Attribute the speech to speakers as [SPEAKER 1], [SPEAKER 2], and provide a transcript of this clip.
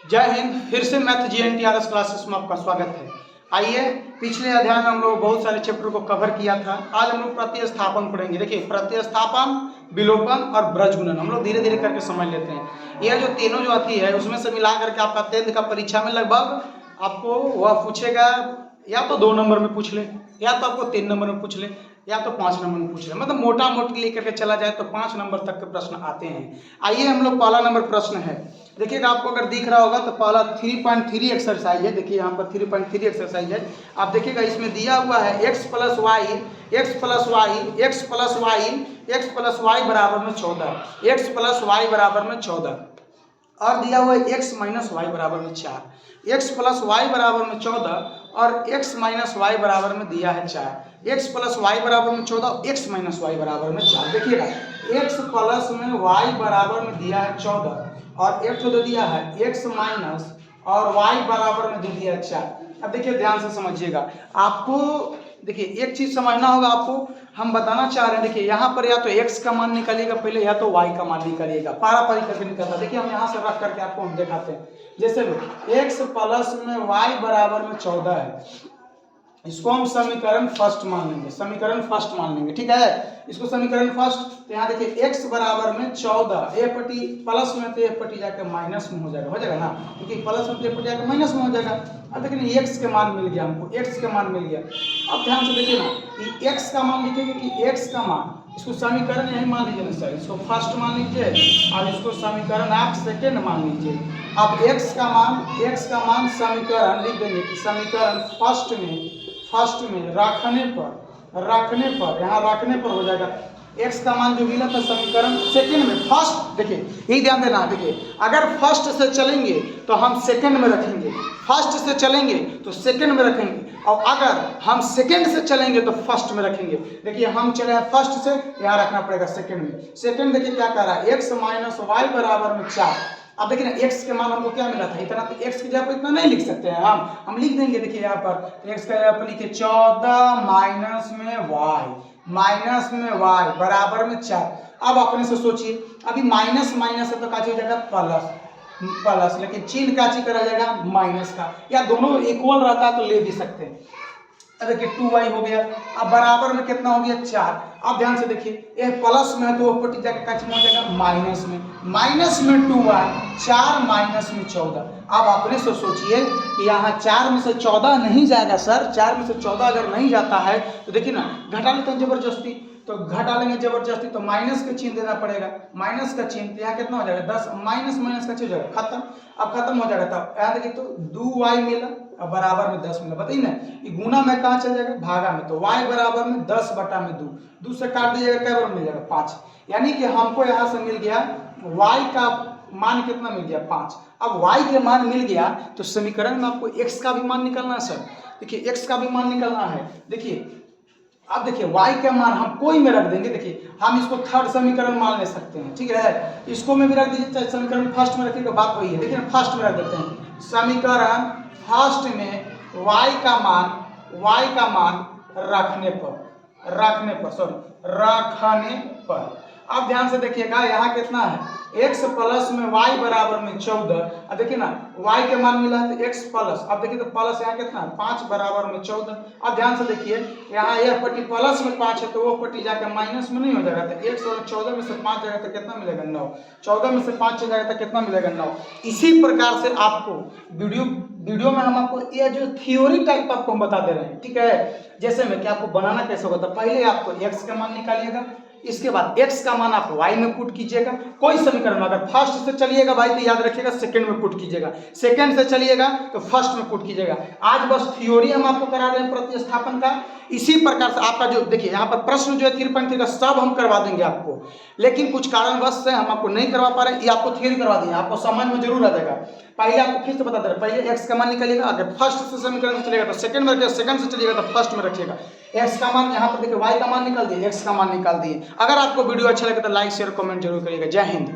[SPEAKER 1] जय हिंद। फिर से मैथ GNTRS क्लासेस में आपका स्वागत है। आइए, पिछले अध्याय में हम लोग बहुत सारे चैप्टर को कवर किया था। आज हम लोग प्रतिस्थापन पढ़ेंगे। देखिए, प्रतिस्थापन, विलोपन और ब्रजगुणन हम लोग धीरे धीरे करके समझ लेते हैं। यह जो तीनों जो आती है उसमें से मिला करके आपका 10th का परीक्षा में लगभग आपको वह पूछेगा, या तो 2 नंबर में पूछ ले, या तो आपको 3 नंबर में पूछ ले, या तो 5 नंबर में पूछ ले। मतलब मोटा मोटी लेकर के चला जाए तो 5 नंबर तक के प्रश्न आते हैं। आइए, हम लोग पहला नंबर प्रश्न है। देखिएगा, आपको अगर दिख रहा होगा तो पहला 3.3 एक्सरसाइज है। देखिए यहाँ पर 3.3 एक्सरसाइज है। आप देखिएगा, इसमें दिया हुआ है x प्लस वाई बराबर में 14, x प्लस वाई बराबर में 14, और दिया हुआ है x माइनस वाई बराबर में 4। x प्लस वाई बराबर में 14 और x माइनस वाई बराबर में दिया है 4। x प्लस वाई बराबर में 14 और x माइनस वाई बराबर में 4। देखिएगा, x प्लस में y बराबर में दिया है 14 और एक तो दे दिया है x माइनस और y बराबर में दे दिया है 4। अब देखिए, ध्यान से समझिएगा। आपको देखिए एक चीज समझना होगा। आपको हम बताना चाह रहे हैं, देखिए यहाँ पर या तो x का मान निकालिएगा पहले, या तो y का मान निकालिएगा। पारापारी करके निकलता। देखिए, हम यहाँ से रख करके आपको हम दिखाते हैं। जैसे x प्लस में y बराबर में 14 है, इसको हम समीकरण फर्स्ट मान लेंगे। समीकरण फर्स्ट मान लेंगे, ठीक है। इसको समीकरण फर्स्ट, तो यहाँ देखिए x बराबर में 14, ए पट्टी प्लस में तो ए पट्टी जाकर माइनस में हो जाएगा ना, क्योंकि प्लस में तो ए पट्टी जाकर माइनस में हो जाएगा। अब देखिए x के मान मिल गया हमको, x के मान मिल गया। अब ध्यान से देखिए ना, कि x का मान लिखेंगे कि x का मान, इसको समीकरण यही मान लीजिए ना सर, इसको फर्स्ट मान लीजिए और इसको समीकरण आप सेकेंड मान लीजिए। अब x का मान समीकरण लिख देंगे कि समीकरण फर्स्ट में रखने पर हो जाएगा। x का मान जो मिला था समीकरण सेकंड में, फर्स्ट देखिए यही ध्यान देना। देखिए, अगर फर्स्ट से चलेंगे तो हम सेकंड में रखेंगे, फर्स्ट से चलेंगे तो सेकंड में रखेंगे, और अगर हम सेकंड से चलेंगे तो फर्स्ट में रखेंगे। देखिए, हम चले हैं फर्स्ट से, यहाँ रखना पड़ेगा सेकंड में। सेकंड देखिए क्या कर रहा है, x माइनस वाई बराबर में 4। अब देखिए ना, x के मान हमको क्या मिला था, इतना। तो x की जगह पर इतना नहीं लिख सकते हैं हम लिख देंगे। देखिए यहाँ पर x का जगह पर लिखे 14 माइनस में y बराबर में 4। अब अपने से सोचिए, अभी माइनस है तो काची हो जाएगा प्लस, लेकिन चिन्ह काची करा जाएगा माइनस का, या दोनों इक्वल रहता है तो ले भी सकते हैं। अब देखिए 2y हो गया। अब बराबर में कितना हो गया 4। अब ध्यान से देखिए, ये प्लस में है तो वो पट्टी जाकर काची में हो जाएगा माइनस में 2y, 4 माइनस में 14। अब अपने से सोचिए कि यहाँ 4 में से 14 नहीं जाएगा सर, 4 में से 14 अगर नहीं जाता है तो देखिए ना, घटा लेते हैं जबरदस्ती, तो घटा लेंगे जबरदस्ती तो माइनस का चिन्ह देना पड़ेगा। माइनस का चिन्ह, तो यहाँ कितना हो जाएगा 10, माइनस का चिन्ह हो जाएगा खत्म। अब खत्म हो जाएगा, तब यहाँ देखिए तो 2y मिला और बराबर में 10 मिला। बताइए ना, ये गुना में कहाँ चल जाएगा, भागा में, तो y बराबर में 10 बटा में 2 से काट दीजिएगा, क्या बार मिल जाएगा 5। यानी कि हमको यहाँ से मिल गया y का मान कितना मिल गया 5। अब y के मान मिल गया तो समीकरण में आपको x का भी मान निकालना है सर। देखिए, x का भी मान निकालना है। देखिए, अब देखिए y का मान हम कोई में रख देंगे। देखिए, हम इसको थर्ड समीकरण मान ले सकते हैं, ठीक है। इसको में भी रख दीजिए, चाहे समीकरण फर्स्ट में रखिएगा, बात वही है। देखिए, फर्स्ट में रख देते हैं। समीकरण फर्स्ट में y का मान रखने पर। अब ध्यान से देखिएगा, यहाँ कितना है, x प्लस में y बराबर में 14। अब देखिए ना, y के मान मिला है तो x प्लस, अब देखिए तो प्लस यहाँ कितना है 5 बराबर में 14। अब ध्यान से देखिए, यहाँ यह पट्टी प्लस में 5 है तो वो पट्टी जाकर माइनस में नहीं हो जाएगा, तो x और 14 में से 5 जाएगा तो कितना मिलेगा 9। 14 में से 5 जाएगा तो कितना मिलेगा 9। इसी प्रकार से आपको वीडियो में हम आपको ये जो थ्योरी टाइप आपको हम बता दे रहे हैं, ठीक है। जैसे में कि आपको बनाना कैसे होता है, पहले आपको x का मान निकालिएगा, इसके बाद x का मान आप y में पुट कीजिएगा। कोई समीकरण में अगर फर्स्ट से चलिएगा भाई तो याद रखिएगा सेकंड में पुट कीजिएगा, सेकंड से चलिएगा तो फर्स्ट में पुट कीजिएगा। आज बस थ्योरी हम आपको करा रहे हैं प्रतिस्थापन का। इसी प्रकार से आपका जो देखिए यहाँ पर प्रश्न जो है 3.3 का सब हम करवा देंगे आपको, लेकिन कुछ कारणवश से हम आपको नहीं करवा पा रहे। ये आपको थ्योरी करवा देंगे, आपको समझ में जरूर आ जाएगा। पहले आपको फिर से बता दे रहे, पहले x का मान निकालिएगा। अगर फर्स्ट से समीकरण से चलेगा तो सेकंड में रखिएगा, सेकंड से चलिएगा तो फर्स्ट में रखिएगा। x का मान यहाँ पर देखिए, y का मान निकाल दिए, x का मान निकाल दिए। अगर आपको वीडियो अच्छा लगे तो लाइक शेयर कमेंट जरूर करिएगा। जय हिंद।